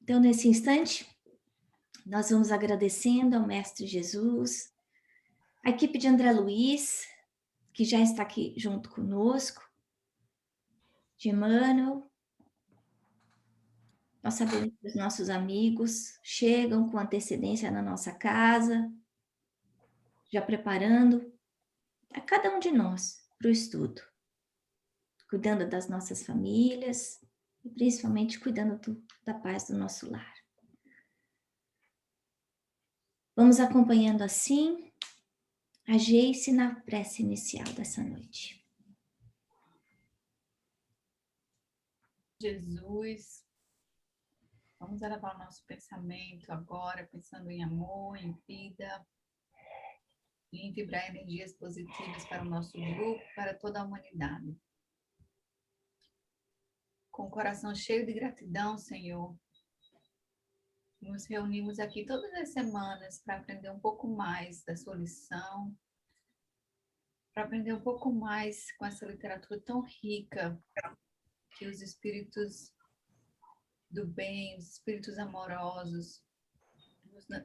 Então, nesse instante, nós vamos agradecendo ao Mestre Jesus, a equipe de André Luiz, que já está aqui junto conosco, de Emmanuel. Nós sabemos que os nossos amigos chegam com antecedência na nossa casa, já preparando a cada um de nós para o estudo, cuidando das nossas famílias e principalmente cuidando da paz do nosso lar. Vamos acompanhando assim a Geice na prece inicial dessa noite. Jesus, vamos elevar o nosso pensamento agora, pensando em amor, em vida, em vibrar energias positivas para o nosso grupo, para toda a humanidade. Com o coração cheio de gratidão, Senhor, nos reunimos aqui todas as semanas para aprender um pouco mais da sua lição, para aprender um pouco mais com essa literatura tão rica que os espíritos do bem, os espíritos amorosos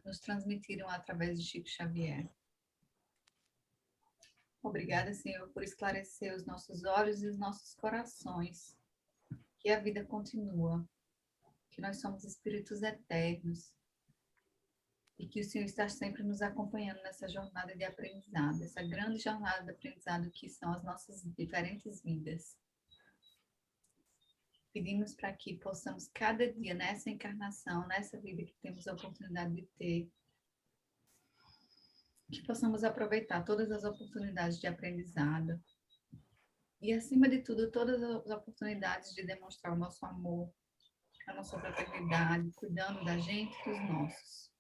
nos transmitiram através de Chico Xavier. Obrigada, Senhor, por esclarecer os nossos olhos e os nossos corações, que a vida continua, que nós somos espíritos eternos e que o Senhor está sempre nos acompanhando nessa jornada de aprendizado, essa grande jornada de aprendizado que são as nossas diferentes vidas. Pedimos para que possamos cada dia, nessa encarnação, nessa vida que temos a oportunidade de ter, que possamos aproveitar todas as oportunidades de aprendizado e, acima de tudo, todas as oportunidades de demonstrar o nosso amor, a nossa fraternidade, cuidando da gente e dos nossos.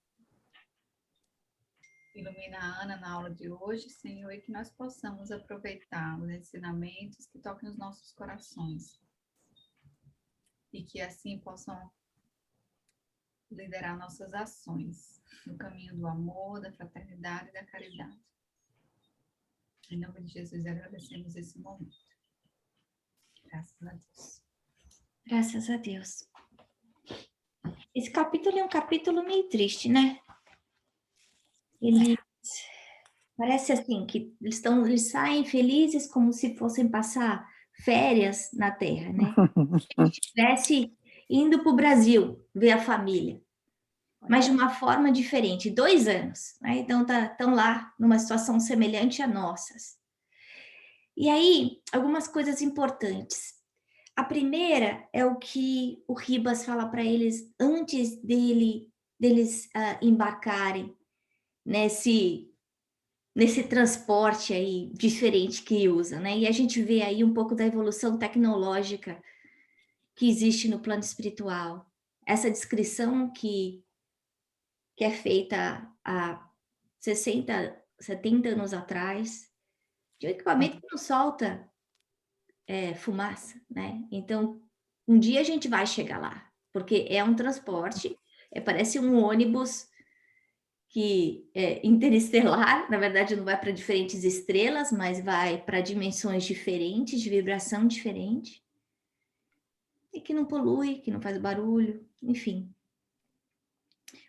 Ilumina a Ana na aula de hoje, Senhor, e que nós possamos aproveitar os ensinamentos que toquem os nossos corações e que assim possam liderar nossas ações no caminho do amor, da fraternidade e da caridade. Em nome de Jesus, agradecemos esse momento. Graças a Deus. Graças a Deus. Esse capítulo é um capítulo meio triste, né? Ele parece assim que eles saem felizes como se fossem passar férias na Terra, né? Se estivesse indo para o Brasil ver a família, mas de uma forma diferente, 2 anos, né? Então estão lá numa situação semelhante à nossas. E aí, algumas coisas importantes. A primeira é o que o Ribas fala para eles antes deles embarcarem nesse transporte aí diferente que usa, né? E a gente vê aí um pouco da evolução tecnológica que existe no plano espiritual. Essa descrição que é feita há 60, 70 anos atrás, de um equipamento que não solta fumaça, né? Então, um dia a gente vai chegar lá, porque é um transporte, parece um ônibus que é interestelar, na verdade não vai para diferentes estrelas, mas vai para dimensões diferentes, de vibração diferente, e que não polui, que não faz barulho, enfim.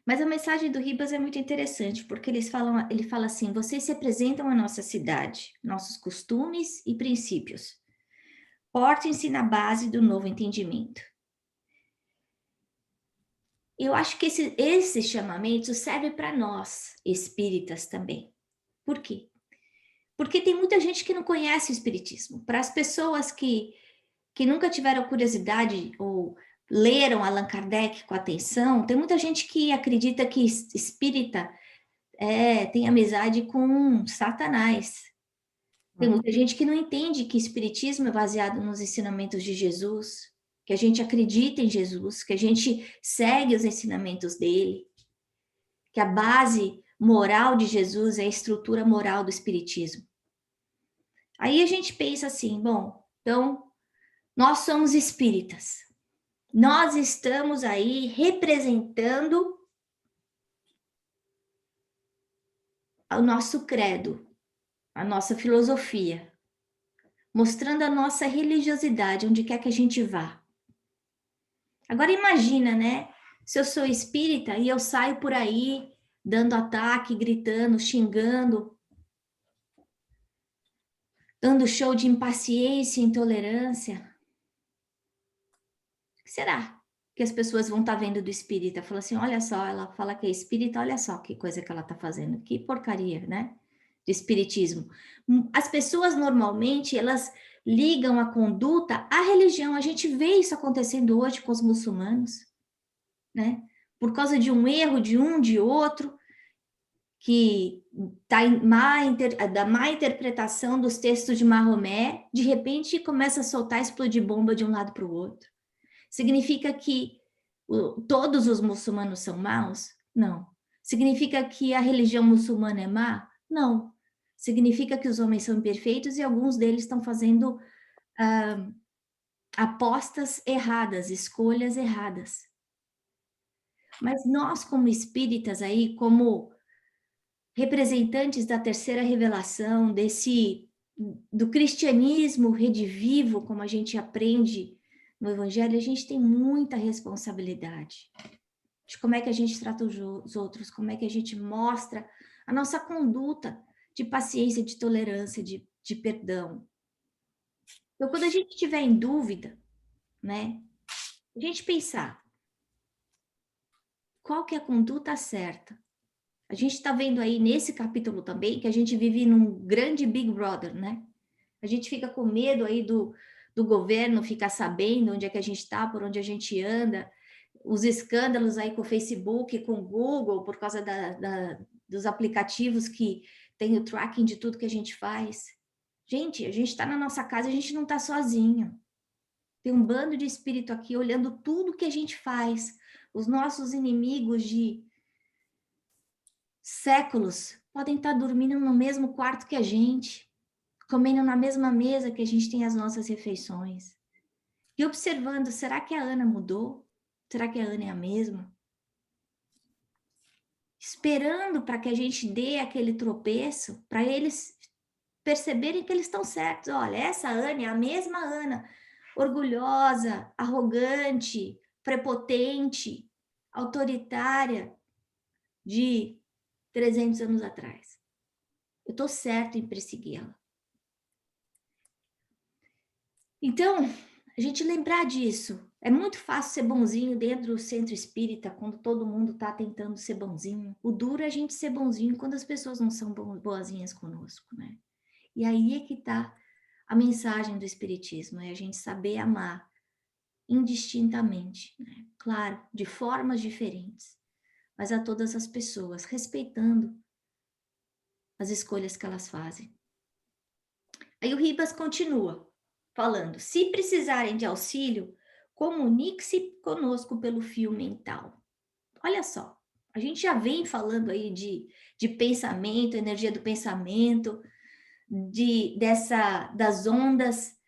Mas a mensagem do Ribas é muito interessante, porque ele fala assim: vocês se apresentam à nossa cidade, nossos costumes e princípios. Portem-se na base do novo entendimento. Eu acho que esse chamamento serve para nós, espíritas, também. Por quê? Porque tem muita gente que não conhece o espiritismo. Para as pessoas que nunca tiveram curiosidade ou leram Allan Kardec com atenção, tem muita gente que acredita que espírita tem amizade com Satanás. Tem muita gente que não entende que espiritismo é baseado nos ensinamentos de Jesus, que a gente acredita em Jesus, que a gente segue os ensinamentos dele, que a base moral de Jesus é a estrutura moral do espiritismo. Aí a gente pensa assim, bom, então nós somos espíritas. Nós estamos aí representando o nosso credo, a nossa filosofia, mostrando a nossa religiosidade onde quer que a gente vá. Agora imagina, né? Se eu sou espírita e eu saio por aí dando ataque, gritando, xingando, dando show de impaciência e intolerância, o que será que as pessoas vão estar vendo do espírita? Fala assim, olha só, ela fala que é espírita, olha só que coisa que ela está fazendo, que porcaria, né? De espiritismo. As pessoas normalmente, elas ligam a conduta à religião. A gente vê isso acontecendo hoje com os muçulmanos, né? Por causa de um erro de um, de outro, que está da má interpretação dos textos de Maomé, de repente começa a soltar, explodir bomba de um lado para o outro. Significa que todos os muçulmanos são maus? Não. Significa que a religião muçulmana é má? Não. Significa que os homens são imperfeitos e alguns deles estão fazendo apostas erradas, escolhas erradas. Mas nós, como espíritas aí, como representantes da terceira revelação, do cristianismo redivivo, como a gente aprende no Evangelho, a gente tem muita responsabilidade de como é que a gente trata os outros, como é que a gente mostra a nossa conduta de paciência, de tolerância, de perdão. Então, quando a gente estiver em dúvida, né, a gente pensar qual que é a conduta certa. A gente está vendo aí nesse capítulo também que a gente vive num grande Big Brother, né? A gente fica com medo aí do governo ficar sabendo onde é que a gente está, por onde a gente anda, os escândalos aí com o Facebook, com o Google, por causa dos aplicativos que tem o tracking de tudo que a gente faz. Gente, a gente está na nossa casa, a gente não está sozinho. Tem um bando de espírito aqui olhando tudo que a gente faz. Os nossos inimigos de séculos podem estar dormindo no mesmo quarto que a gente, comendo na mesma mesa que a gente tem as nossas refeições. E observando, será que a Ana mudou? Será que a Ana é a mesma? Esperando para que a gente dê aquele tropeço, para eles perceberem que eles estão certos. Olha, essa Ana é a mesma Ana, orgulhosa, arrogante, prepotente, autoritária de 300 anos atrás. Eu estou certo em persegui-la. Então, a gente lembrar disso. É muito fácil ser bonzinho dentro do centro espírita, quando todo mundo está tentando ser bonzinho. O duro é a gente ser bonzinho quando as pessoas não são boazinhas conosco, né? E aí é que está a mensagem do espiritismo, é a gente saber amar indistintamente, né? Claro, de formas diferentes, mas a todas as pessoas, respeitando as escolhas que elas fazem. Aí o Ribas continua falando, se precisarem de auxílio, comunique-se conosco pelo fio mental. Olha só, a gente já vem falando aí de pensamento, energia do pensamento, das ondas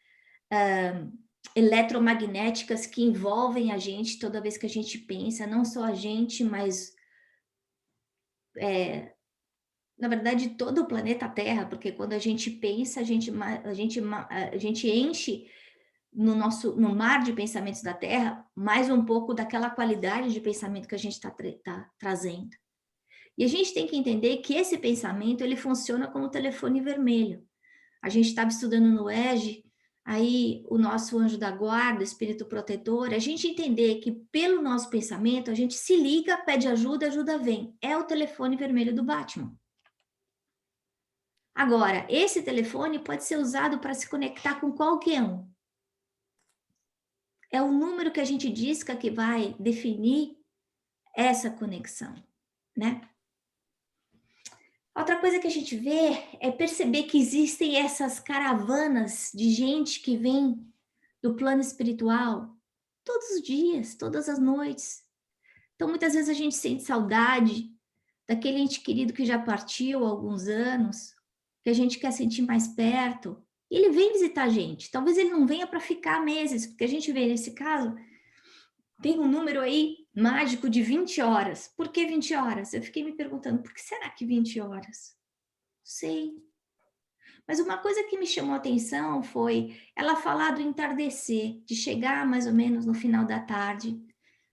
eletromagnéticas que envolvem a gente toda vez que a gente pensa, não só a gente, mas na verdade todo o planeta Terra, porque quando a gente pensa, a gente enche no mar de pensamentos da Terra mais um pouco daquela qualidade de pensamento que a gente está trazendo. E a gente tem que entender que esse pensamento ele funciona como telefone vermelho. A gente estava estudando no EGE, aí o nosso anjo da guarda, espírito protetor, a gente entender que pelo nosso pensamento a gente se liga, pede ajuda, ajuda vem. É o telefone vermelho do Batman. Agora, esse telefone pode ser usado para se conectar com qualquer um. É o número que a gente disca que vai definir essa conexão, né? Outra coisa que a gente vê é perceber que existem essas caravanas de gente que vem do plano espiritual todos os dias, todas as noites. Então, muitas vezes a gente sente saudade daquele ente querido que já partiu há alguns anos, que a gente quer sentir mais perto. E ele vem visitar a gente. Talvez ele não venha para ficar meses, porque a gente vê nesse caso, tem um número aí mágico de 20 horas. Por que 20 horas? Eu fiquei me perguntando, por que será que 20 horas? Sei. Mas uma coisa que me chamou a atenção foi ela falar do entardecer, de chegar mais ou menos no final da tarde,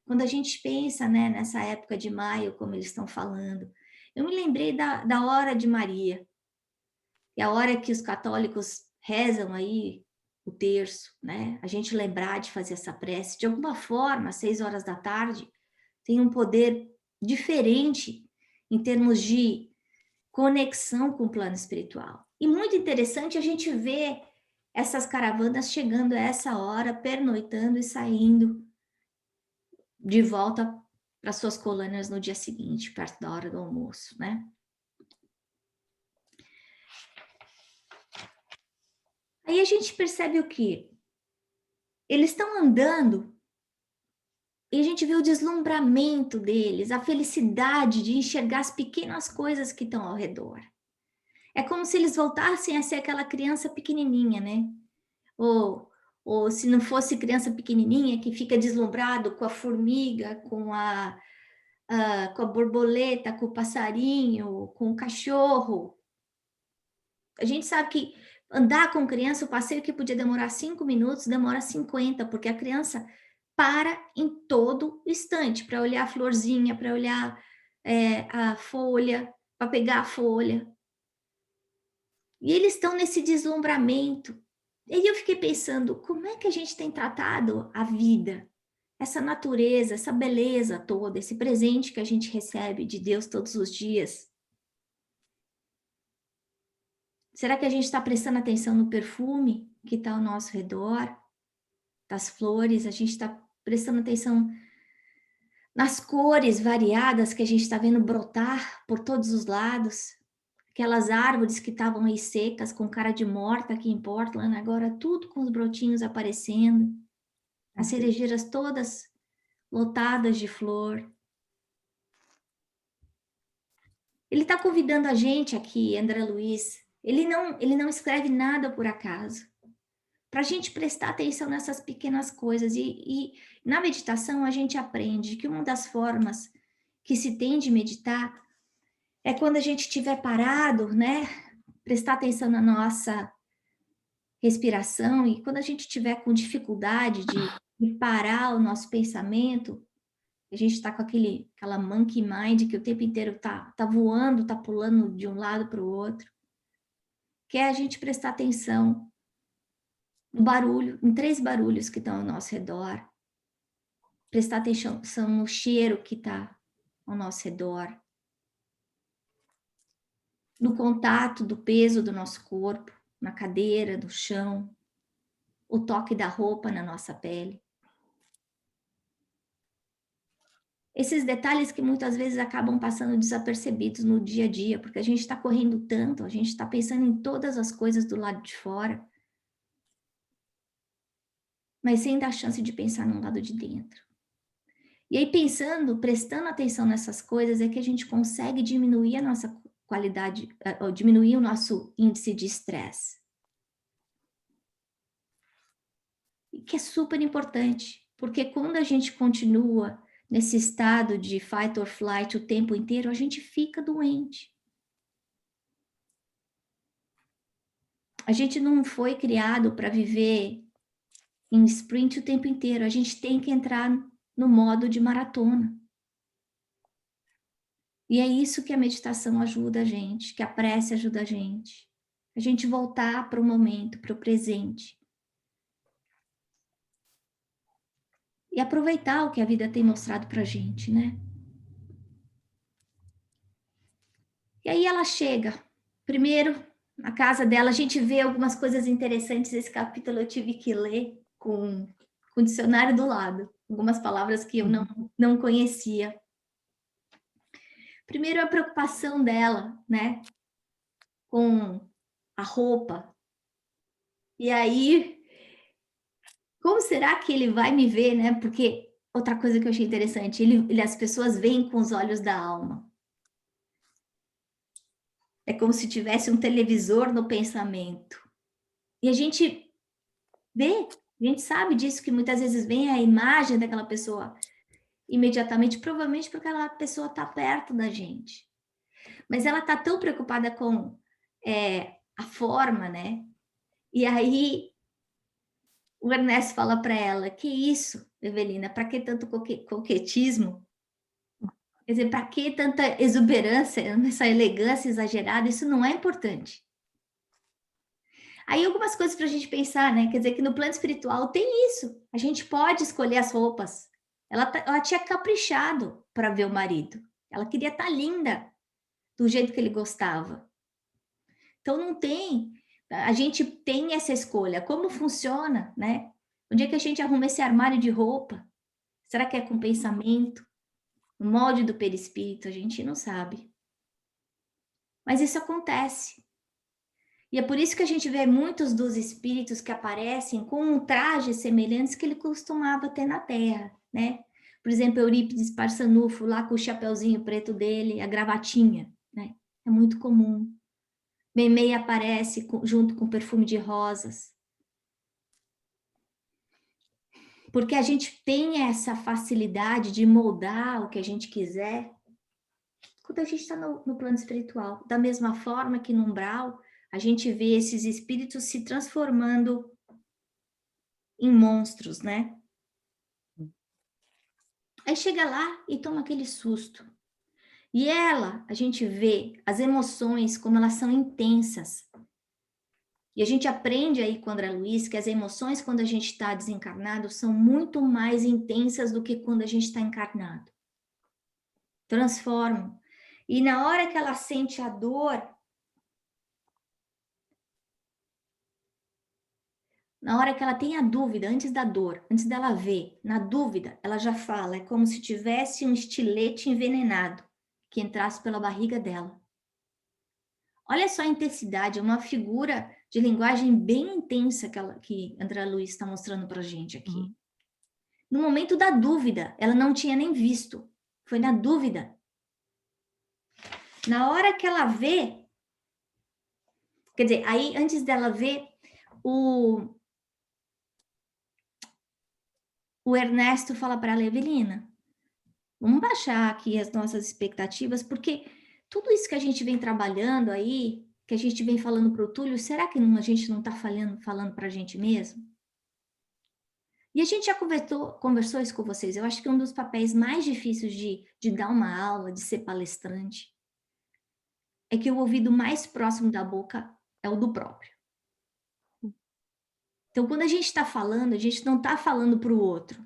quando a gente pensa, né, nessa época de maio, como eles estão falando, eu me lembrei da hora de Maria, e a hora que os católicos rezam aí o terço, né? A gente lembrar de fazer essa prece, de alguma forma, às 6 horas da tarde, tem um poder diferente em termos de conexão com o plano espiritual. E muito interessante a gente ver essas caravanas chegando a essa hora, pernoitando e saindo de volta para suas colônias no dia seguinte, perto da hora do almoço, né? Aí a gente percebe o quê? Eles estão andando e a gente vê o deslumbramento deles, a felicidade de enxergar as pequenas coisas que estão ao redor. É como se eles voltassem a ser aquela criança pequenininha, né? Ou se não fosse criança pequenininha que fica deslumbrado com a formiga, com a borboleta, com o passarinho, com o cachorro. A gente sabe que andar com criança, o passeio que podia demorar 5 minutos, demora 50, porque a criança para em todo instante para olhar a florzinha, para olhar a folha, para pegar a folha. E eles estão nesse deslumbramento. E aí eu fiquei pensando, como é que a gente tem tratado a vida? Essa natureza, essa beleza toda, esse presente que a gente recebe de Deus todos os dias. Será que a gente está prestando atenção no perfume que está ao nosso redor, das flores? A gente está prestando atenção nas cores variadas que a gente está vendo brotar por todos os lados? Aquelas árvores que estavam aí secas, com cara de morta aqui em Portland, agora tudo com os brotinhos aparecendo. As cerejeiras todas lotadas de flor. Ele está convidando a gente aqui, André Luiz. Ele não escreve nada por acaso. Para a gente prestar atenção nessas pequenas coisas. E na meditação a gente aprende que uma das formas que se tem de meditar é quando a gente estiver parado, né? Prestar atenção na nossa respiração, e quando a gente estiver com dificuldade de parar o nosso pensamento, a gente está com aquela monkey mind que o tempo inteiro tá voando, tá pulando de um lado para o outro, que é a gente prestar atenção no barulho, em 3 barulhos que estão ao nosso redor, prestar atenção no cheiro que está ao nosso redor, no contato do peso do nosso corpo, na cadeira, no chão, o toque da roupa na nossa pele. Esses detalhes que muitas vezes acabam passando desapercebidos no dia a dia, porque a gente está correndo tanto, a gente está pensando em todas as coisas do lado de fora, mas sem dar chance de pensar no lado de dentro. E aí pensando, prestando atenção nessas coisas, é que a gente consegue diminuir a nossa qualidade, ou diminuir o nosso índice de estresse. E que é super importante, porque quando a gente continua nesse estado de fight or flight o tempo inteiro, a gente fica doente. A gente não foi criado para viver em sprint o tempo inteiro. A gente tem que entrar no modo de maratona. E é isso que a meditação ajuda a gente, que a prece ajuda a gente. A gente voltar para o momento, para o presente. E aproveitar o que a vida tem mostrado para a gente, né? E aí ela chega. Primeiro, na casa dela, a gente vê algumas coisas interessantes. Esse capítulo eu tive que ler com o dicionário do lado. Algumas palavras que eu não conhecia. Primeiro, a preocupação dela, né? Com a roupa. E aí, como será que ele vai me ver, né? Porque outra coisa que eu achei interessante, as pessoas veem com os olhos da alma. É como se tivesse um televisor no pensamento. E a gente vê, a gente sabe disso, que muitas vezes vem a imagem daquela pessoa imediatamente, provavelmente porque aquela pessoa está perto da gente. Mas ela está tão preocupada com a forma, né? E aí O Ernesto fala para ela, que isso, Evelina, para que tanto coquetismo? Quer dizer, para que tanta exuberância, essa elegância exagerada? Isso não é importante. Aí algumas coisas para a gente pensar, né? Quer dizer que no plano espiritual tem isso. A gente pode escolher as roupas. Ela tinha caprichado para ver o marido. Ela queria estar linda do jeito que ele gostava. Então não tem, a gente tem essa escolha. Como funciona, né? Onde é que a gente arruma esse armário de roupa? Será que é com pensamento? No molde do perispírito? A gente não sabe. Mas isso acontece. E é por isso que a gente vê muitos dos espíritos que aparecem com trajes semelhantes que ele costumava ter na Terra, né? Por exemplo, Eurípides Parsanufo, lá com o chapeuzinho preto dele, a gravatinha, né? É muito comum. Meimei aparece junto com perfume de rosas. Porque a gente tem essa facilidade de moldar o que a gente quiser quando a gente está no plano espiritual. Da mesma forma que no umbral, a gente vê esses espíritos se transformando em monstros, né? Aí chega lá e toma aquele susto. E ela, a gente vê as emoções como elas são intensas. E a gente aprende aí com André Luiz que as emoções quando a gente está desencarnado são muito mais intensas do que quando a gente está encarnado. Transformam. E na hora que ela sente a dor, na hora que ela tem a dúvida, antes da dor, antes dela ver, na dúvida, ela já fala, é como se tivesse um estilete envenenado que entrasse pela barriga dela. Olha só a intensidade, é uma figura de linguagem bem intensa que André Luiz está mostrando para a gente aqui. No momento da dúvida, ela não tinha nem visto, foi na dúvida. Na hora que ela vê, quer dizer, aí antes dela ver, o Ernesto fala para ela, Evelina, vamos baixar aqui as nossas expectativas, porque tudo isso que a gente vem trabalhando aí, que a gente vem falando para o Túlio, será que a gente não está falando para a gente mesmo? E a gente já conversou isso com vocês. Eu acho que um dos papéis mais difíceis de dar uma aula, de ser palestrante, é que o ouvido mais próximo da boca é o do próprio. Então, quando a gente está falando, a gente não está falando para o outro.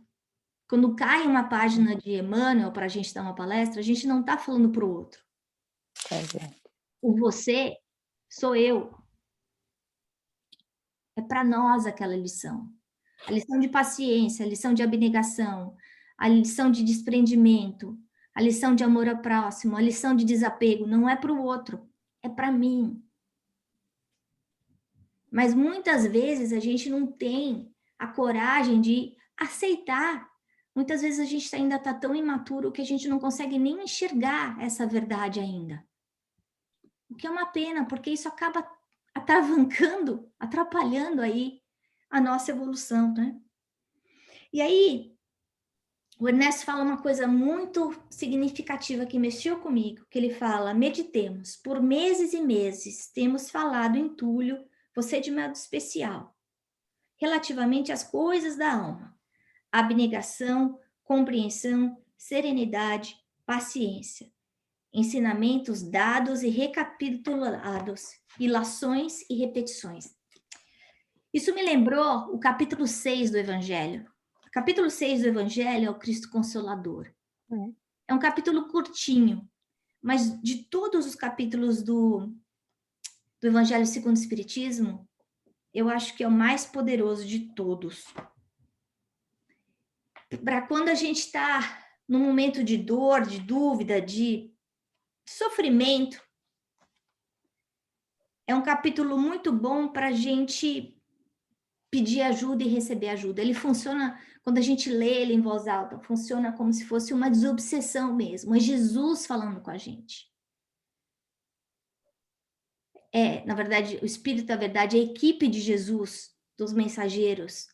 Quando cai uma página de Emmanuel para a gente dar uma palestra, a gente não está falando para o outro. O você sou eu. É para nós aquela lição. A lição de paciência, a lição de abnegação, a lição de desprendimento, a lição de amor ao próximo, a lição de desapego, não é para o outro, é para mim. Mas muitas vezes a gente não tem a coragem de aceitar. Muitas vezes a gente ainda está tão imaturo que a gente não consegue nem enxergar essa verdade ainda. O que é uma pena, porque isso acaba atravancando, atrapalhando aí a nossa evolução, né? E aí, o Ernesto fala uma coisa muito significativa que mexeu comigo, que ele fala, meditemos, por meses e meses temos falado em Túlio, você de modo especial, relativamente às coisas da alma, abnegação, compreensão, serenidade, paciência, ensinamentos dados e recapitulados, ilações e repetições. Isso me lembrou o capítulo 6 do Evangelho. O capítulo 6 do Evangelho é o Cristo Consolador. É um capítulo curtinho, mas de todos os capítulos do Evangelho segundo o Espiritismo, eu acho que é o mais poderoso de todos. Para quando a gente está num momento de dor, de dúvida, de sofrimento, é um capítulo muito bom para a gente pedir ajuda e receber ajuda. Ele funciona, quando a gente lê ele em voz alta, funciona como se fosse uma desobsessão mesmo, é Jesus falando com a gente. Na verdade, o Espírito da Verdade é a equipe de Jesus, dos mensageiros,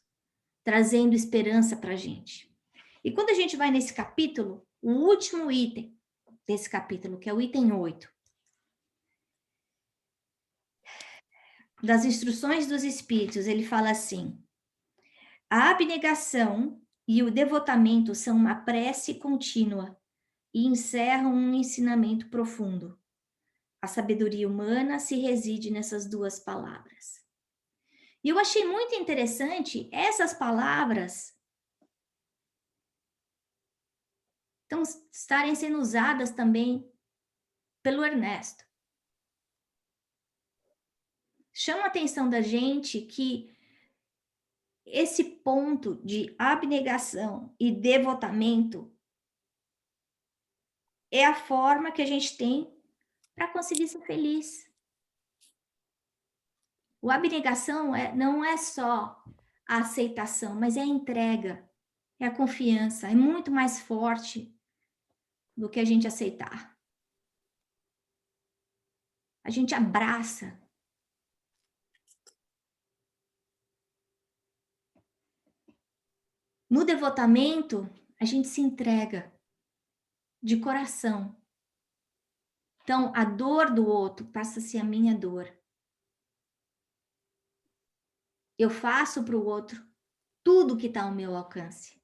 trazendo esperança para a gente. E quando a gente vai nesse capítulo, o último item desse capítulo, que é o item 8, das instruções dos Espíritos, ele fala assim, A abnegação e o devotamento são uma prece contínua e encerram um ensinamento profundo. A sabedoria humana se reside nessas duas palavras. E eu achei muito interessante essas palavras estarem sendo usadas também pelo Ernesto. Chama a atenção da gente que esse ponto de abnegação e devotamento é a forma que a gente tem para conseguir ser feliz. O abnegação não é só a aceitação, mas é a entrega, é a confiança, é muito mais forte do que a gente aceitar. A gente abraça. No devotamento, a gente se entrega de coração. Então, a dor do outro passa a ser a minha dor. Eu faço para o outro tudo que está ao meu alcance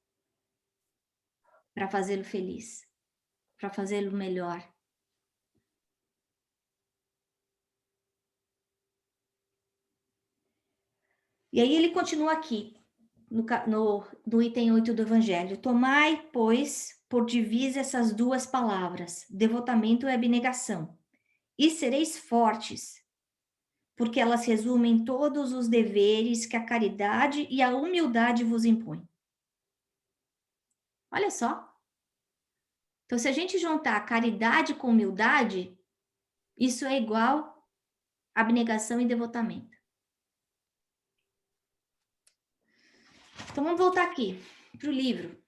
para fazê-lo feliz, para fazê-lo melhor. E aí ele continua aqui, no item 8 do Evangelho. Tomai, pois, por divisa essas duas palavras, devotamento e abnegação, e sereis fortes, porque elas resumem todos os deveres que a caridade e a humildade vos impõem. Olha só. Então, se a gente juntar caridade com humildade, isso é igual abnegação e devotamento. Então, vamos voltar aqui para o livro.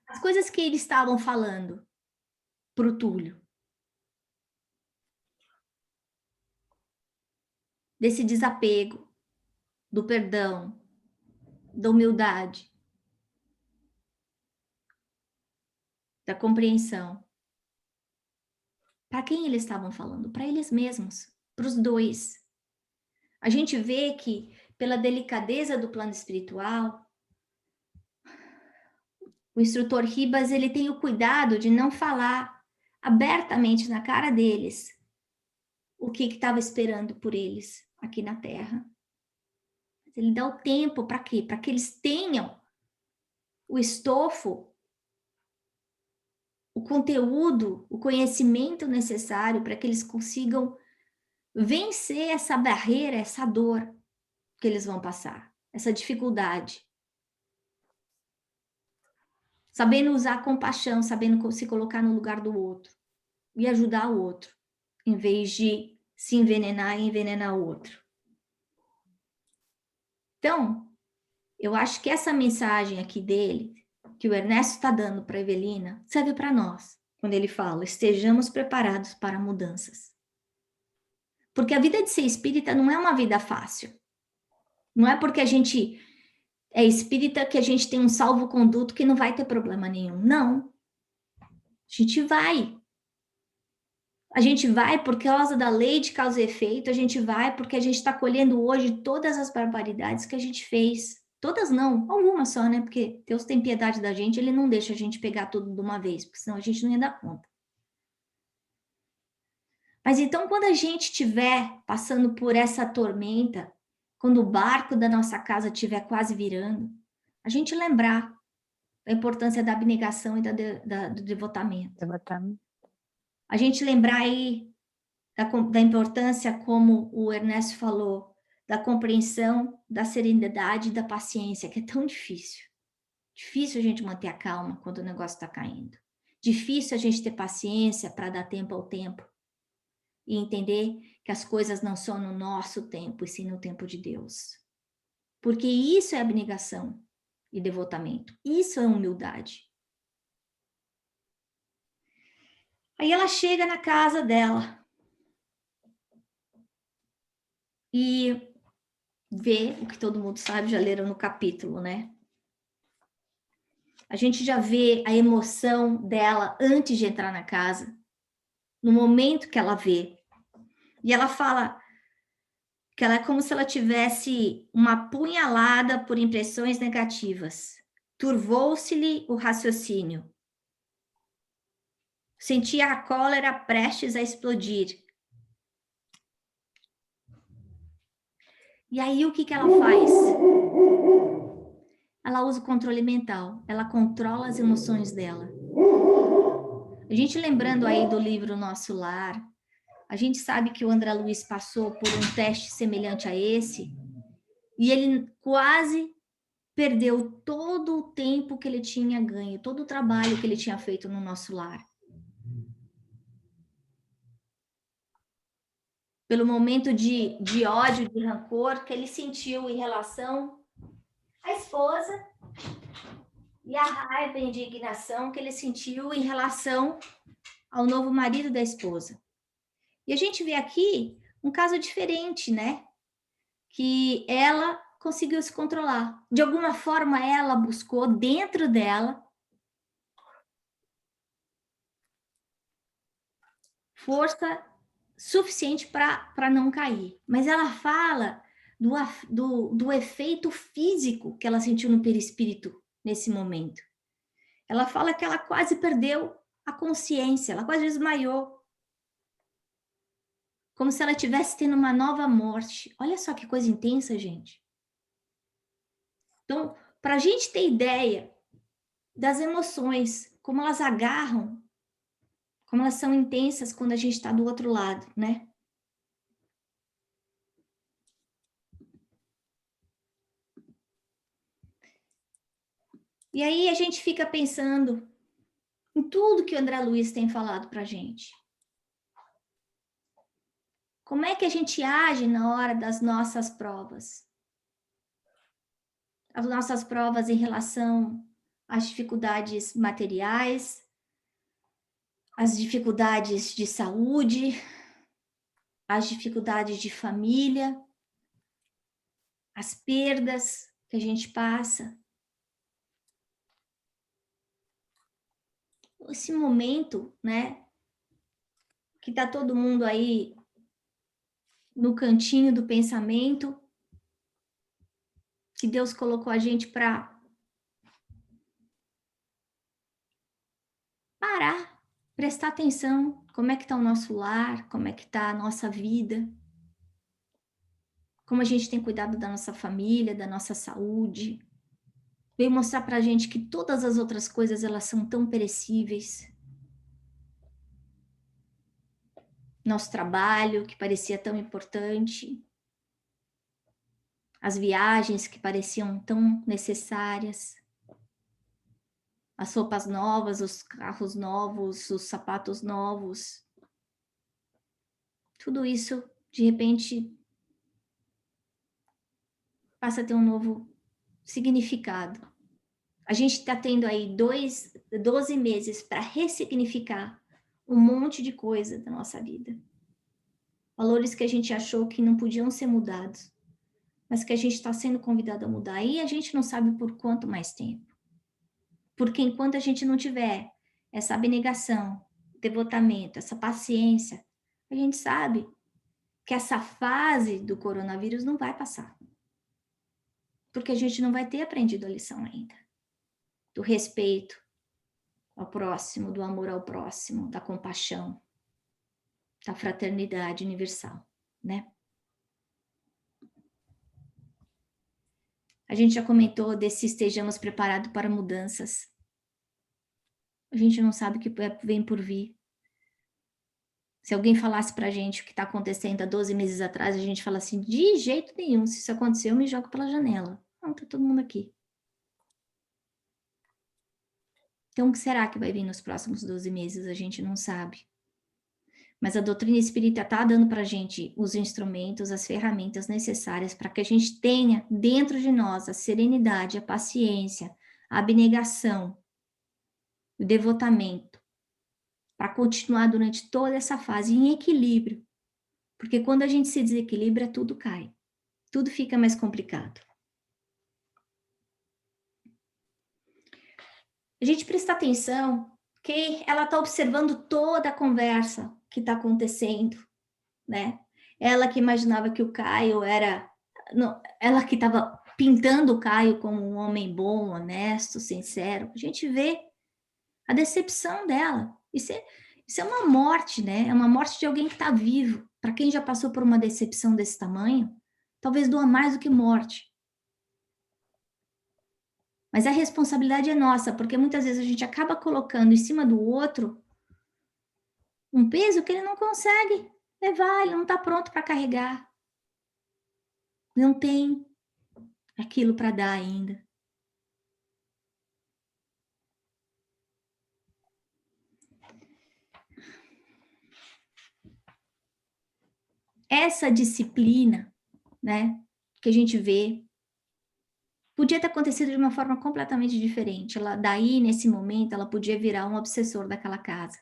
As coisas que eles estavam falando para o Túlio. Desse desapego, do perdão, da humildade, da compreensão. Para quem eles estavam falando? Para eles mesmos, para os dois. A gente vê que, pela delicadeza do plano espiritual, o instrutor Ribas, ele tem o cuidado de não falar abertamente na cara deles o que estava esperando por eles aqui na Terra. Ele dá o tempo para quê? Para que eles tenham o estofo, o conteúdo, o conhecimento necessário para que eles consigam vencer essa barreira, essa dor que eles vão passar, essa dificuldade. Sabendo usar compaixão, sabendo se colocar no lugar do outro e ajudar o outro, em vez de se envenenar e envenenar o outro. Então, eu acho que essa mensagem aqui dele, que o Ernesto está dando para a Evelina, serve para nós, quando ele fala, estejamos preparados para mudanças. Porque a vida de ser espírita não é uma vida fácil. Não é porque a gente é espírita que a gente tem um salvo-conduto que não vai ter problema nenhum. Não. A gente vai. A gente vai por causa da lei de causa e efeito, a gente vai porque a gente está colhendo hoje todas as barbaridades que a gente fez. Todas não, algumas só, né? Porque Deus tem piedade da gente, ele não deixa a gente pegar tudo de uma vez, porque senão a gente não ia dar conta. Mas então, quando a gente estiver passando por essa tormenta, quando o barco da nossa casa estiver quase virando, a gente lembrar da importância da abnegação e do devotamento. A gente lembrar aí da importância, como o Ernesto falou, da compreensão, da serenidade e da paciência, que é tão difícil. Difícil a gente manter a calma quando o negócio está caindo. Difícil a gente ter paciência para dar tempo ao tempo. E entender que as coisas não são no nosso tempo, e sim no tempo de Deus. Porque isso é abnegação e devotamento. Isso é humildade. Aí ela chega na casa dela e vê o que todo mundo sabe, já leram no capítulo, né? A gente já vê a emoção dela antes de entrar na casa, no momento que ela vê. E ela fala que ela é como se ela tivesse uma punhalada por impressões negativas. Turvou-se-lhe o raciocínio. Sentia a cólera prestes a explodir. E aí, o que ela faz? Ela usa o controle mental. Ela controla as emoções dela. A gente lembrando aí do livro Nosso Lar, a gente sabe que o André Luiz passou por um teste semelhante a esse, e ele quase perdeu todo o tempo que ele tinha ganho, todo o trabalho que ele tinha feito no Nosso Lar. Pelo momento de ódio, de rancor que ele sentiu em relação à esposa e a raiva e indignação que ele sentiu em relação ao novo marido da esposa. E a gente vê aqui um caso diferente, né? Que ela conseguiu se controlar. De alguma forma, ela buscou dentro dela força suficiente para não cair. Mas ela fala do efeito físico que ela sentiu no perispírito nesse momento. Ela fala que ela quase perdeu a consciência, ela quase desmaiou. Como se ela estivesse tendo uma nova morte. Olha só que coisa intensa, gente. Então, para a gente ter ideia das emoções, como elas agarram, como elas são intensas quando a gente está do outro lado, né? E aí a gente fica pensando em tudo que o André Luiz tem falado para a gente. Como é que a gente age na hora das nossas provas? As nossas provas em relação às dificuldades materiais, as dificuldades de saúde, as dificuldades de família, as perdas que a gente passa. Esse momento, né, que tá todo mundo aí no cantinho do pensamento, que Deus colocou a gente para parar, prestar atenção, como é que tá o nosso lar, como é que tá a nossa vida, como a gente tem cuidado da nossa família, da nossa saúde. Veio mostrar pra gente que todas as outras coisas, elas são tão perecíveis. Nosso trabalho, que parecia tão importante, as viagens que pareciam tão necessárias, as roupas novas, os carros novos, os sapatos novos. Tudo isso, de repente, passa a ter um novo significado. A gente está tendo aí 12 meses para ressignificar um monte de coisa da nossa vida. Valores que a gente achou que não podiam ser mudados, mas que a gente está sendo convidado a mudar. E a gente não sabe por quanto mais tempo. Porque enquanto a gente não tiver essa abnegação, devotamento, essa paciência, a gente sabe que essa fase do coronavírus não vai passar. Porque a gente não vai ter aprendido a lição ainda. Do respeito ao próximo, do amor ao próximo, da compaixão, da fraternidade universal, né? A gente já comentou desse estejamos preparados para mudanças. A gente não sabe o que vem por vir. Se alguém falasse pra gente o que está acontecendo há 12 meses atrás, a gente fala assim, de jeito nenhum, se isso acontecer, eu me jogo pela janela. Não, tá todo mundo aqui. Então, o que será que vai vir nos próximos 12 meses? A gente não sabe. Mas a doutrina espírita está dando para a gente os instrumentos, as ferramentas necessárias para que a gente tenha dentro de nós a serenidade, a paciência, a abnegação, o devotamento, para continuar durante toda essa fase em equilíbrio. Porque quando a gente se desequilibra, tudo cai, tudo fica mais complicado. A gente presta atenção que ela está observando toda a conversa que está acontecendo, né? ela que imaginava que o Caio era... Não, ela que estava pintando o Caio como um homem bom, honesto, sincero. A gente vê a decepção dela. Isso é uma morte, né? É uma morte de alguém que está vivo. Para quem já passou por uma decepção desse tamanho, talvez doa mais do que morte. Mas a responsabilidade é nossa, porque muitas vezes a gente acaba colocando em cima do outro um peso que ele não consegue levar, ele não está pronto para carregar. Não tem aquilo para dar ainda. Essa disciplina, né, que a gente vê, podia ter acontecido de uma forma completamente diferente. Ela, daí, nesse momento, ela podia virar um obsessor daquela casa.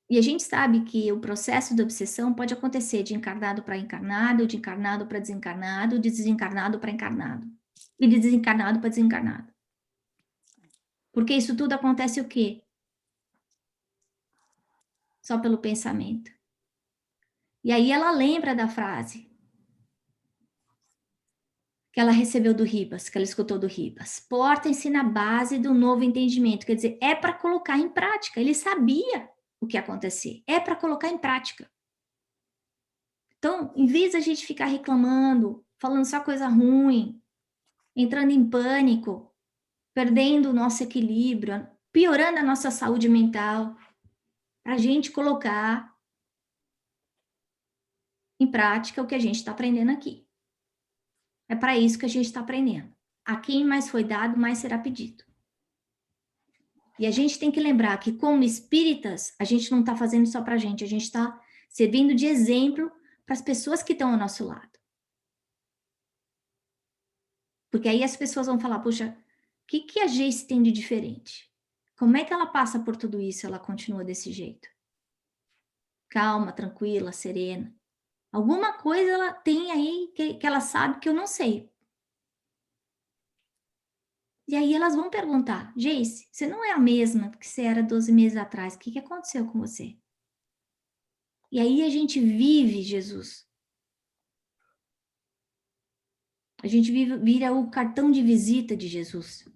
E a gente sabe que o processo de obsessão pode acontecer de encarnado para encarnado, de encarnado para desencarnado, de desencarnado para encarnado. E de desencarnado para desencarnado. Porque isso tudo acontece o quê? Só pelo pensamento. E aí ela lembra da frase que ela recebeu do Ribas, que ela escutou do Ribas. Portem-se na base do novo entendimento. Quer dizer, é para colocar em prática. Ele sabia o que ia acontecer. É para colocar em prática. Então, em vez da gente ficar reclamando, falando só coisa ruim, entrando em pânico, perdendo o nosso equilíbrio, piorando a nossa saúde mental, a gente colocar em prática o que a gente está aprendendo aqui. É para isso que a gente está aprendendo. A quem mais foi dado, mais será pedido. E a gente tem que lembrar que, como espíritas, a gente não está fazendo só para a gente está servindo de exemplo para as pessoas que estão ao nosso lado. Porque aí as pessoas vão falar, puxa, o que a Geice tem de diferente? Como é que ela passa por tudo isso e ela continua desse jeito? Calma, tranquila, serena. Alguma coisa ela tem aí que ela sabe que eu não sei. E aí elas vão perguntar, Geice, você não é a mesma que você era 12 meses atrás, o que aconteceu com você? E aí a gente vive Jesus. A gente vira o cartão de visita de Jesus.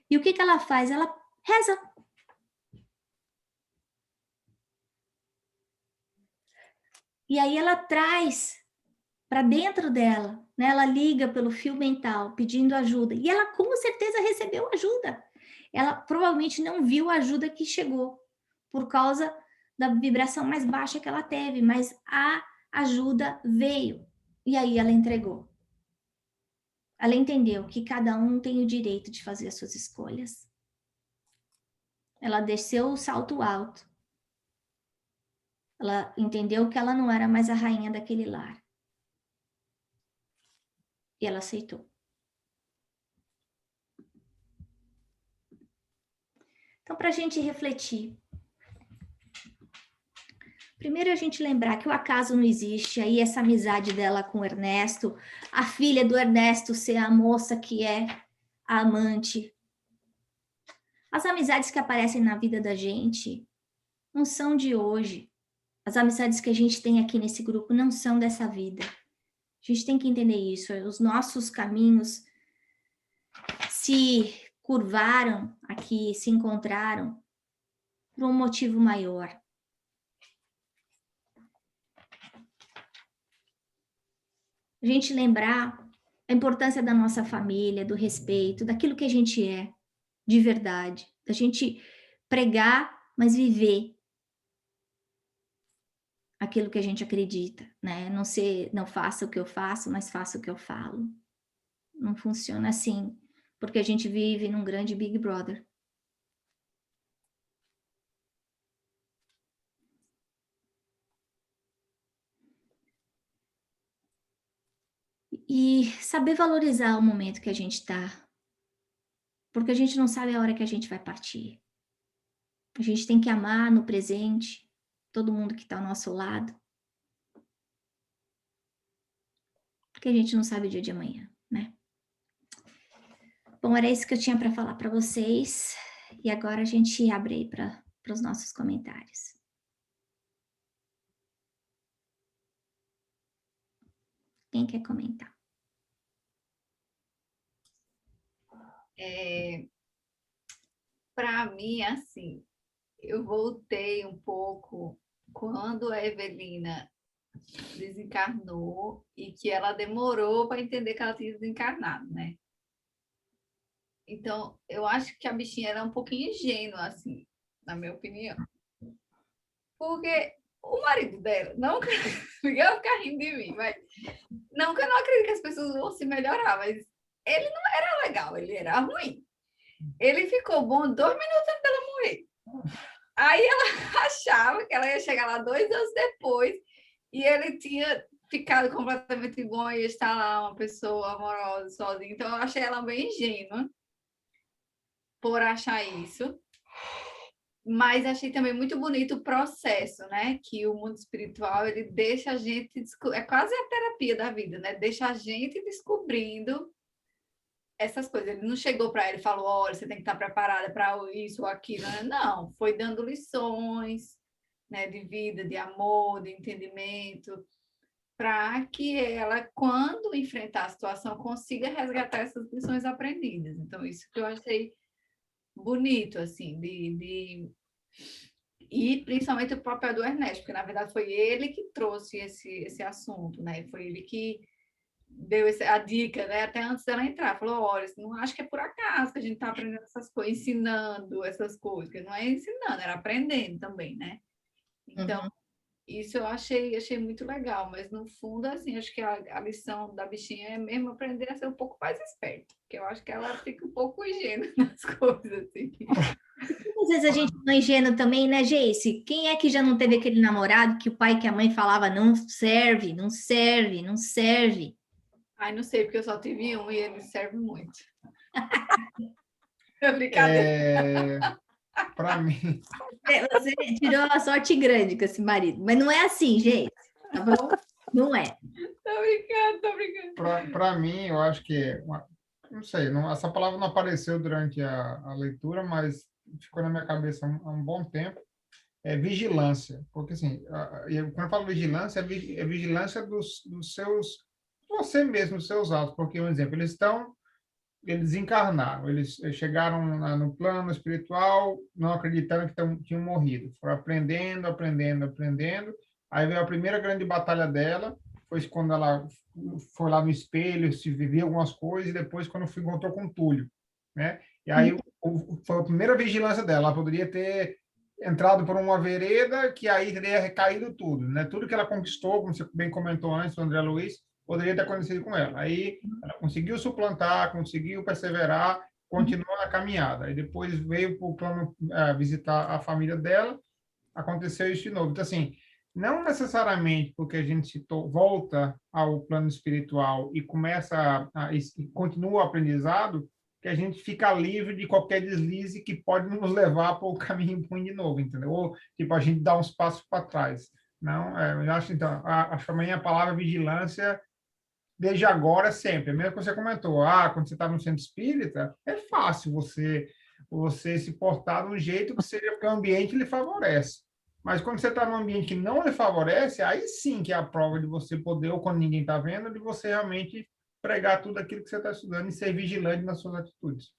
E o que ela faz? Ela reza. E aí ela traz para dentro dela, né? Ela liga pelo fio mental pedindo ajuda. E ela com certeza recebeu ajuda. Ela provavelmente não viu a ajuda que chegou por causa da vibração mais baixa que ela teve, mas a ajuda veio. E aí ela entregou. Ela entendeu que cada um tem o direito de fazer as suas escolhas. Ela desceu o salto alto. Ela entendeu que ela não era mais a rainha daquele lar. E ela aceitou. Então, para a gente refletir. Primeiro a gente lembrar que o acaso não existe, aí essa amizade dela com o Ernesto, a filha do Ernesto ser a moça que é a amante. As amizades que aparecem na vida da gente não são de hoje. As amizades que a gente tem aqui nesse grupo não são dessa vida. A gente tem que entender isso. Os nossos caminhos se curvaram aqui, se encontraram por um motivo maior. A gente lembrar a importância da nossa família, do respeito, daquilo que a gente é, de verdade. Da gente pregar, mas viver aquilo que a gente acredita, né? Não faça o que eu faço, mas faça o que eu falo. Não funciona assim, porque a gente vive num grande Big Brother. E saber valorizar o momento que a gente está, porque a gente não sabe a hora que a gente vai partir. A gente tem que amar no presente todo mundo que está ao nosso lado, porque a gente não sabe o dia de amanhã, né? Bom, era isso que eu tinha para falar para vocês, e agora a gente abre aí para os nossos comentários. Quem quer comentar? Para mim, assim, eu voltei um pouco quando a Evelina desencarnou e que ela demorou para entender que ela tinha desencarnado, né? Então, eu acho que a bichinha era um pouquinho ingênua, assim, na minha opinião. Porque o marido dela, não que Miguel fica rindo de mim, mas não que eu não acredito que as pessoas vão se melhorar, mas ele não era legal, ele era ruim. Ele ficou bom 2 minutos antes dela morrer. Aí ela achava que ela ia chegar lá 2 anos depois e ele tinha ficado completamente bom e estar lá uma pessoa amorosa, sozinha. Então eu achei ela bem ingênua por achar isso. Mas achei também muito bonito o processo, né? Que o mundo espiritual, ele deixa a gente... É quase a terapia da vida, né? Deixa a gente descobrindo essas coisas. Ele não chegou para ela e falou, olha, você tem que estar preparada para isso ou aquilo. Não, foi dando lições, né? De vida, de amor, de entendimento, para que ela, quando enfrentar a situação, consiga resgatar essas lições aprendidas. Então, isso que eu achei bonito, assim, E principalmente o papel do Ernesto, porque na verdade foi ele que trouxe esse assunto, né? Foi ele que deu a dica, né? Até antes dela entrar. Falou: olha, não acho que é por acaso que a gente está aprendendo essas coisas, ensinando essas coisas, porque não é ensinando, era aprendendo também, né? Então, isso eu achei muito legal, mas no fundo, assim, acho que a lição da bichinha é mesmo aprender a ser um pouco mais esperta, porque eu acho que ela fica um pouco ingênua nas coisas, assim. Às vezes a gente não é ingênuo também, né, Geice? Quem é que já não teve aquele namorado que o pai e que a mãe falava não serve, não serve, não serve? Ai, não sei, porque eu só tive um e ele serve muito. É brincadeira. Para mim, Você tirou uma sorte grande com esse marido, mas não é assim, gente, tá bom? Não é. Tô brincando. para mim, eu acho que, não sei, não, essa palavra não apareceu durante a leitura, mas ficou na minha cabeça há um bom tempo. É vigilância, porque assim, quando eu falo vigilância, é vigilância dos seus, você mesmo, dos seus atos, porque, um exemplo, eles encarnaram, eles chegaram no plano espiritual, não acreditando que tinham morrido, foram aprendendo, aprendendo, aprendendo, aí veio a primeira grande batalha dela, foi quando ela foi lá no espelho, se vivia algumas coisas, e depois quando encontrou com o Túlio, né? E aí foi a primeira vigilância dela, ela poderia ter entrado por uma vereda que aí teria recaído tudo, né? Tudo que ela conquistou, como você bem comentou antes, o André Luiz, poderia ter acontecido com ela. Aí ela conseguiu suplantar, conseguiu perseverar, continuou na caminhada. Aí depois veio para o plano visitar a família dela, aconteceu isso de novo. Então, assim, não necessariamente porque a gente volta ao plano espiritual e começa e continua o aprendizado, que a gente fica livre de qualquer deslize que pode nos levar para o caminho ruim de novo, entendeu? Ou, tipo, a gente dá uns passos para trás. Não, eu acho, então, acho que a minha palavra vigilância desde agora, sempre. Mesmo que você comentou, quando você está no centro espírita, é fácil você se portar de um jeito que seja porque o ambiente lhe favorece. Mas quando você está num ambiente que não lhe favorece, aí sim que é a prova de você poder, ou quando ninguém está vendo, de você realmente pregar tudo aquilo que você está estudando e ser vigilante nas suas atitudes.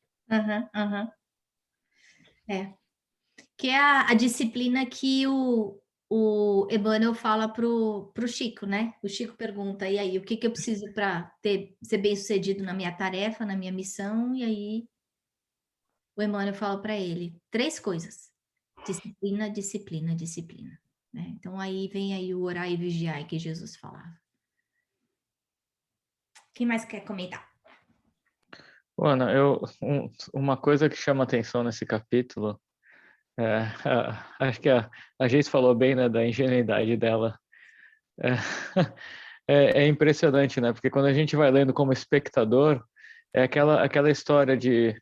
É. Que é a disciplina que o Emmanuel fala pro Chico, né? O Chico pergunta, e aí, o que eu preciso para ser bem-sucedido na minha tarefa, na minha missão? E aí, o Emmanuel fala para ele, 3 coisas. Disciplina, disciplina, disciplina. Né? Então, aí vem aí o orar e vigiar que Jesus falava. Quem mais quer comentar? Ana, uma coisa que chama atenção nesse capítulo, acho que a Geis falou bem, né, da ingenuidade dela. É impressionante, né? Porque quando a gente vai lendo como espectador, é aquela história de...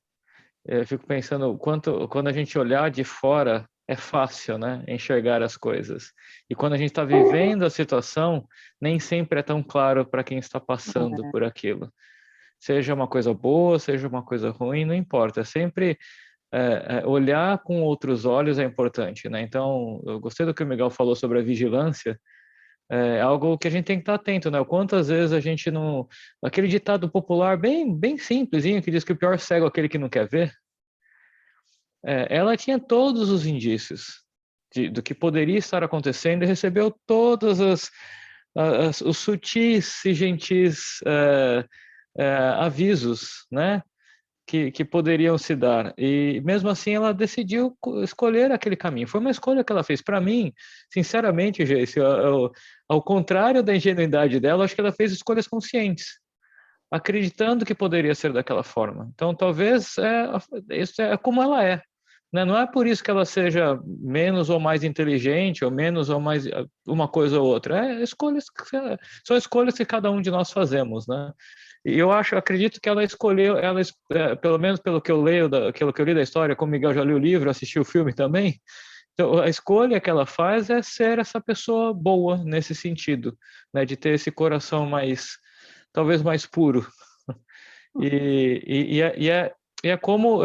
Eu fico pensando, quando a gente olhar de fora, é fácil, né? Enxergar as coisas. E quando a gente está vivendo a situação, nem sempre é tão claro para quem está passando por aquilo. Seja uma coisa boa, seja uma coisa ruim, não importa. Sempre olhar com outros olhos é importante, né? Então, eu gostei do que o Miguel falou sobre a vigilância, É algo que a gente tem que estar atento, né? Quantas vezes a gente não... Aquele ditado popular bem simplesinho que diz que o pior cego é aquele que não quer ver. Ela tinha todos os indícios do que poderia estar acontecendo e recebeu todas os sutis e gentis avisos, né? Que poderiam se dar. E mesmo assim ela decidiu escolher aquele caminho. Foi uma escolha que ela fez. Para mim, sinceramente, Geice, ao contrário da ingenuidade dela, acho que ela fez escolhas conscientes, acreditando que poderia ser daquela forma. Então, talvez isso é como ela é. Né? Não é por isso que ela seja menos ou mais inteligente, ou menos ou mais uma coisa ou outra. São escolhas que cada um de nós fazemos, né? E eu acredito que ela escolheu, pelo menos pelo que eu leio, aquilo que eu li da história, como Miguel já leu o livro, assistiu o filme também. Então, a escolha que ela faz é ser essa pessoa boa nesse sentido, né? De ter esse coração talvez mais puro. E é como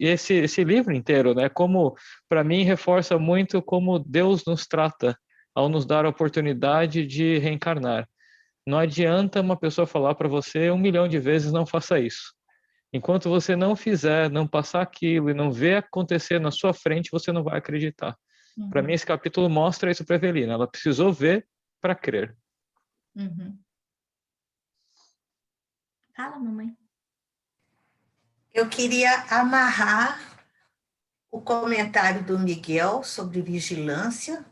esse livro inteiro, né? Como para mim reforça muito como Deus nos trata ao nos dar a oportunidade de reencarnar. Não adianta uma pessoa falar para você 1 milhão de vezes não faça isso. Enquanto você não fizer, não passar aquilo e não ver acontecer na sua frente, você não vai acreditar. Para mim esse capítulo mostra isso para Evelina. Ela precisou ver para crer. Fala, mamãe. Eu queria amarrar o comentário do Miguel sobre vigilância,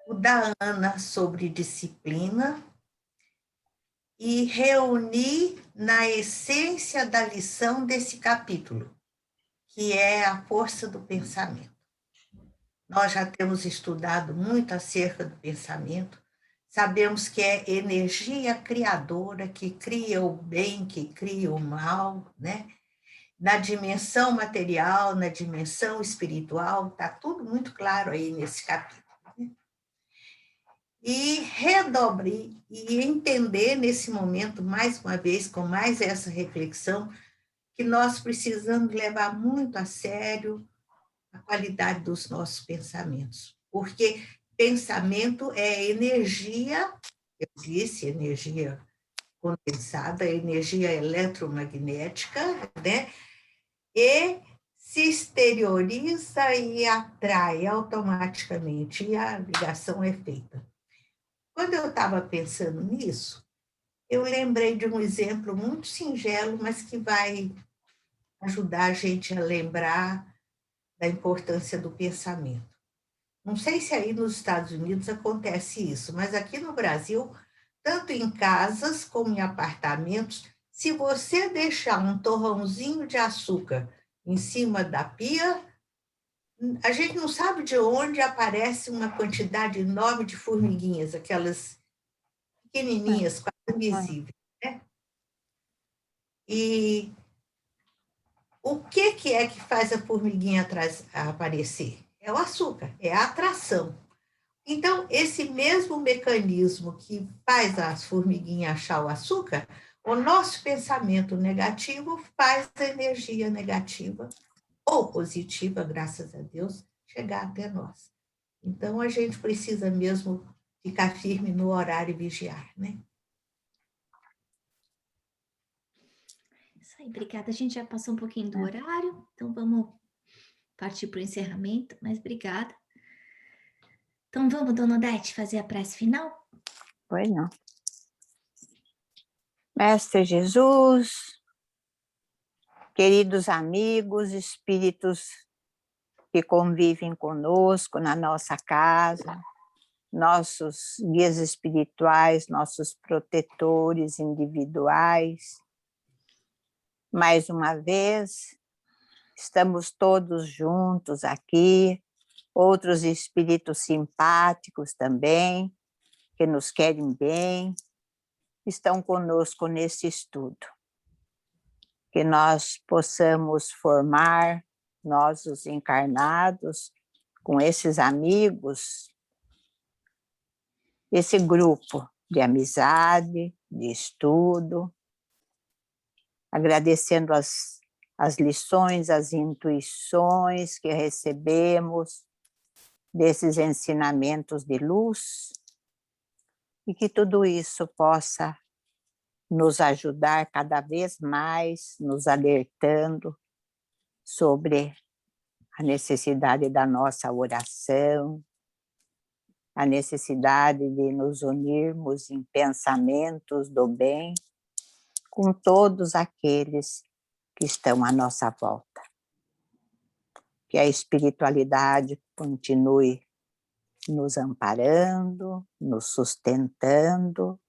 o da Ana sobre disciplina, e reunir na essência da lição desse capítulo, que é a força do pensamento. Nós já temos estudado muito acerca do pensamento, sabemos que é energia criadora que cria o bem, que cria o mal, né? Na dimensão material, na dimensão espiritual, está tudo muito claro aí nesse capítulo. Né? E redobrar e entender nesse momento, mais uma vez, com mais essa reflexão, que nós precisamos levar muito a sério a qualidade dos nossos pensamentos. Porque pensamento é energia, eu disse, energia condensada, energia eletromagnética, né? E se exterioriza e atrai automaticamente, e a ligação é feita. Quando eu estava pensando nisso, eu lembrei de um exemplo muito singelo, mas que vai ajudar a gente a lembrar da importância do pensamento. Não sei se aí nos Estados Unidos acontece isso, mas aqui no Brasil, tanto em casas como em apartamentos, se você deixar um torrãozinho de açúcar em cima da pia, a gente não sabe de onde aparece uma quantidade enorme de formiguinhas, aquelas pequenininhas, quase invisíveis, né? E o que é que faz a formiguinha aparecer? É o açúcar, é a atração. Então, esse mesmo mecanismo que faz as formiguinhas achar o açúcar, o nosso pensamento negativo faz a energia negativa ou positiva, graças a Deus, chegar até nós. Então, a gente precisa mesmo ficar firme no horário e vigiar, né? Isso aí, obrigada. A gente já passou um pouquinho do horário, então vamos partir para o encerramento, mas obrigada. Então vamos, dona Odete, fazer a prece final? Pois não. Mestre Jesus, queridos amigos, espíritos que convivem conosco na nossa casa, nossos guias espirituais, nossos protetores individuais, mais uma vez, estamos todos juntos aqui, outros espíritos simpáticos também, que nos querem bem, estão conosco nesse estudo. Que nós possamos formar, nós os encarnados, com esses amigos, esse grupo de amizade, de estudo, agradecendo as lições, as intuições que recebemos desses ensinamentos de luz, e que tudo isso possa nos ajudar cada vez mais, nos alertando sobre a necessidade da nossa oração, a necessidade de nos unirmos em pensamentos do bem com todos aqueles que estão à nossa volta. Que a espiritualidade continue nos amparando, nos sustentando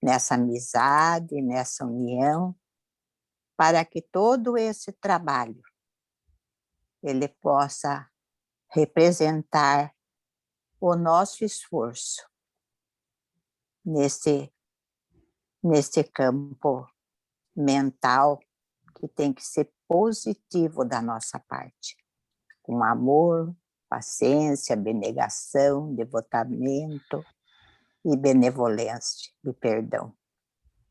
nessa amizade, nessa união, para que todo esse trabalho ele possa representar o nosso esforço nesse campo mental que tem que ser positivo da nossa parte, com amor, paciência, abnegação, devotamento e benevolência e perdão.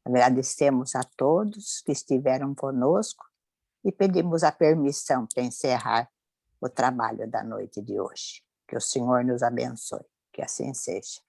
Agradecemos a todos que estiveram conosco e pedimos a permissão para encerrar o trabalho da noite de hoje. Que o Senhor nos abençoe, que assim seja.